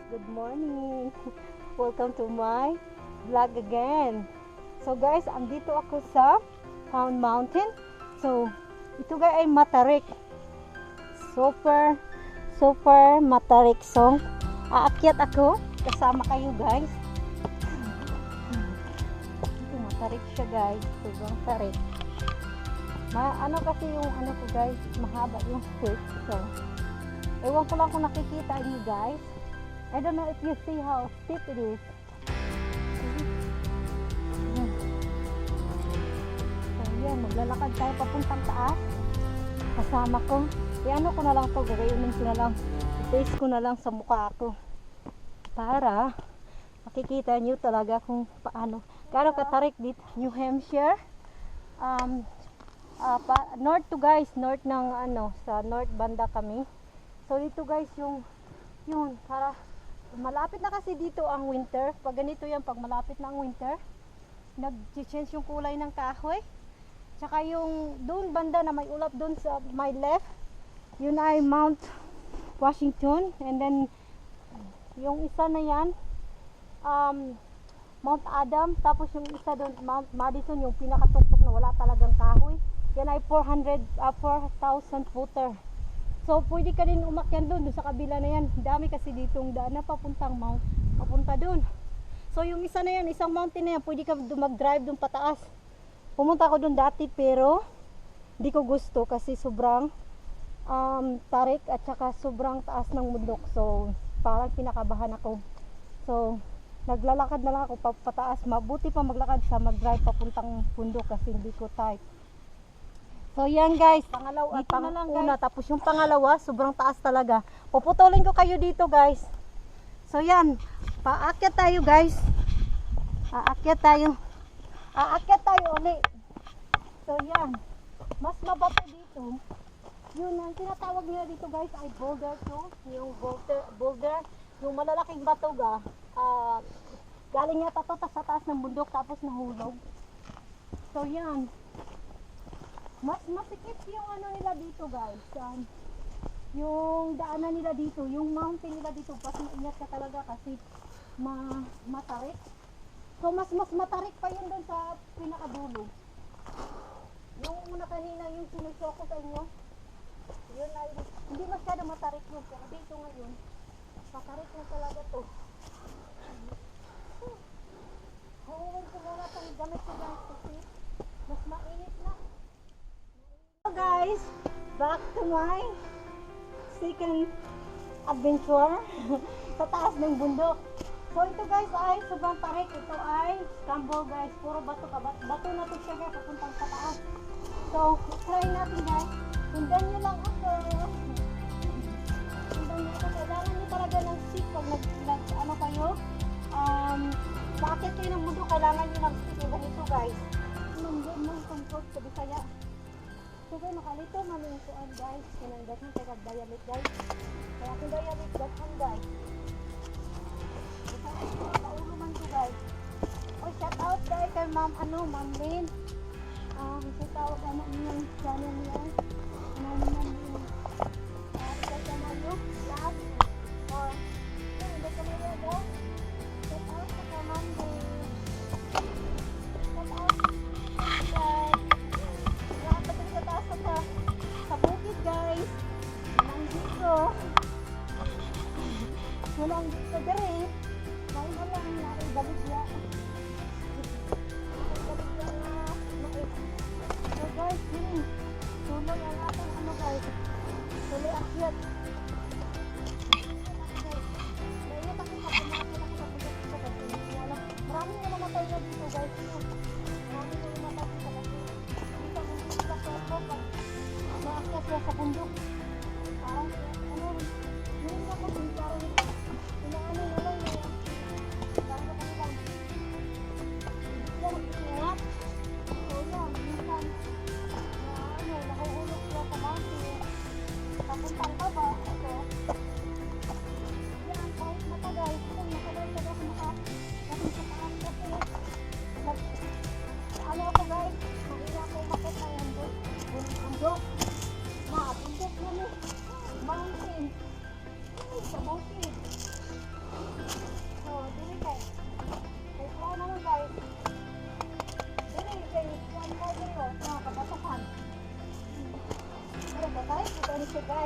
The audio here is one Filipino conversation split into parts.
good morning. Welcome to my vlog again. So guys, andito ako sa Pound Mountain. So, ito guys ay matarik. Super matarik. So, aakyat ako kasama kayo guys. Ito matarik siya guys. Sobrang tarik. Ano kasi yung ano ko guys, mahaba yung stick. So, ewan ko lang kung nakikita niyo guys. I don't know if you see how steep it is. So yan, maglalakad tayo papuntang taas. Kasama ko. Ano ko na lang to, gagawin ko na lang. I-face ko na lang sa mukha ko. Para makikita niyo talaga kung paano. Gaano katarik dito, New Hampshire. North to guys, north ng sa north banda kami. So dito guys yun para malapit na kasi dito ang winter. Pag ganito yan, pag malapit na ang winter, nag-change yung kulay ng kahoy. Tsaka yung doon banda na may ulap doon sa my left, yun ay Mount Washington, and then yung isa na yan Mount Adam, tapos yung isa doon Mount Madison, yung pinakatuktok na wala talagang kahoy. Yan ay 4,000 footer. So, pwede ka din umakyat doon sa kabila na yan. Dami kasi ditong daan na papuntang mount, papunta doon. So, yung isa na yan, isang mountain na yan, pwede ka mag-drive doon pataas. Pumunta ako doon dati pero hindi ko gusto kasi sobrang tarik at saka sobrang taas ng bundok. So, parang pinakabahan ako. So, naglalakad na lang ako pataas. Mabuti pa maglakad sa mag-drive papuntang bundok kasi hindi ko type. So yan guys, pangalawa at una, tapos yung pangalawa, sobrang taas talaga. Puputulin ko kayo dito guys. So yan, paakyat tayo guys. Aakyat tayo ulit. So yan, mas mabato dito. Yun ang tinatawag nila dito guys ay boulder to. Yung boulder, yung malalaking bato galing yata to sa taas ng bundok tapos nahulog. So yan. Mas masikip yung nila dito guys. Yung daanan nila dito, yung mountain nila dito, mas maingat ka talaga kasi matarik. So mas matarik pa yun doon sa pinakadulo. Yung una kanina, yung sinusyo ko sa inyo, yun ay hindi masyado matarik yun. Pero dito ngayon, matarik na talaga to. Huwag ko muna itong gamit ko guys kasi mas mainit na. So guys, back to my second adventure sa taas ng bundok. So ito guys ay sobrang tarik. Ito ay scramble guys. Puro bato na to siya guys papuntang sa taas. So try natin guys. Sundan nyo lang ako. Kailangan nyo talaga ng stick pag kayo. Bakit kayo ng bundok, kailangan nyo ng stick. Ganito guys. Nung comfort sa Bisaya. So guys, makalito maminsuan guys. Kinanggat mo kaya dialect guys. Kaya kung dialect gathan guys. Paulo man ko guys. Oh, shout out guys kay Ma'am Lynn. Gusto tawag na yung channel niya. Ma'am Lynn. Shout out na yung vlog. Or, hindi ko na yun guys. Shout out kay Ma'am Lynn. Shout out sa bukid guys. Walang dito dere. May walang naibaligya. So guys, yun. Tuloy ang ating guys. Tuloy akyat. Naiit ako kapumaki ako sa bukid sa gabi. Maraming na namatay na dito guys. Maraming na namatay dito kasi dito ang hindi sila sa maakyat siya sa bundok. Parang yun nga po kung parang inaano na lang parang kanilang hindi sila mag-ingat. So yan, minsan nahuhulog sila sa mountain papuntang baba.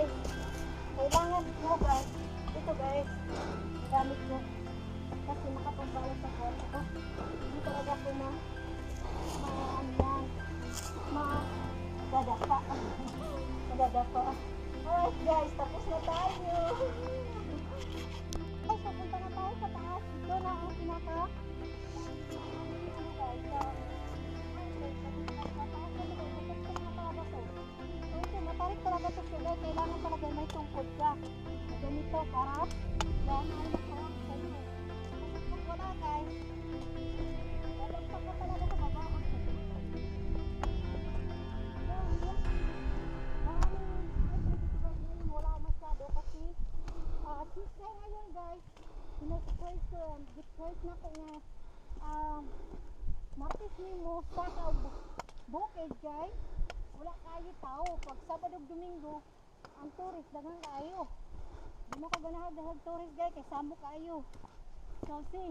guys. Kailangan mo guys. Ito guys. Gamit ko. Kasi makapagbalot sa kwarto ko. Hindi talaga po madadapa. Madadapa. Alright guys, tapos na tayo. Guys, papunta na tayo sa taas. Ito na ang pinaka matarik talaga ito sila. Kailangan talaga may tungkod ka. Ganito para yan ay makarang sa iyo. Kasi kung wala guys, lalagpak ka talaga sa baba. Maraming wala masyado kasi Tuesday ngayon guys. Pinasurprise ko yan. Surprise na ko nga Martes mo sa bukid guys. Wala kayo tao. Pag Sabado o Domingo, ang tourist dagang kayo. Di mo ka ganahan dahil tourist guys, kay samo kayo. So see,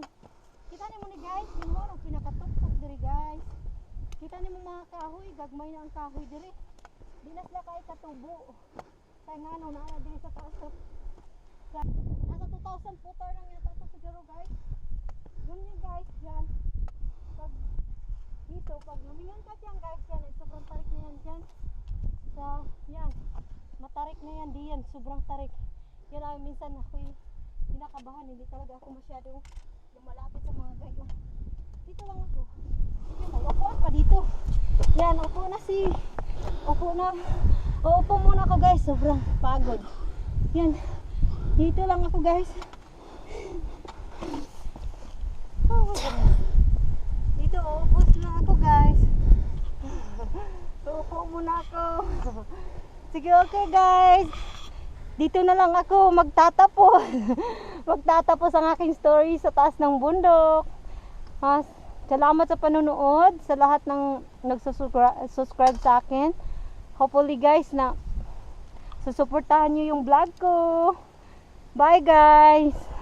kita niyo mo ni guys, yun mo ang pinakatuktok diri guys. Kita niyo mo mga kahoy, gagmay na ang kahoy diri. Di na sila kayo katubo. Kaya nga ano, naala diri sa taas. Nasa 2,000 footer lang yata ito siguro guys. Yun yun guys, yan. Pag dito, pag lumingan ka dyan guys, yan, sobrang tarik na yan dyan. So, yan, matarik na yan diyan, sobrang tarik. Yan ay minsan ako'y kinakabahan, hindi talaga ako masyado lumalapit sa mga gayo. Dito lang ako. Yan, may upuan pa dito. Yan, upo na upo na. Uupo muna ako guys, sobrang pagod. Yan, dito lang ako guys. Oh my God. Dito, upo lang ako guys. Upo muna ako. Sige, okay guys. Dito na lang ako magtatapos. Magtatapos ang aking story sa taas ng bundok. Salamat sa panonood, sa lahat ng nagsusubscribe sa akin. Hopefully guys na susuportahan nyo yung vlog ko. Bye guys.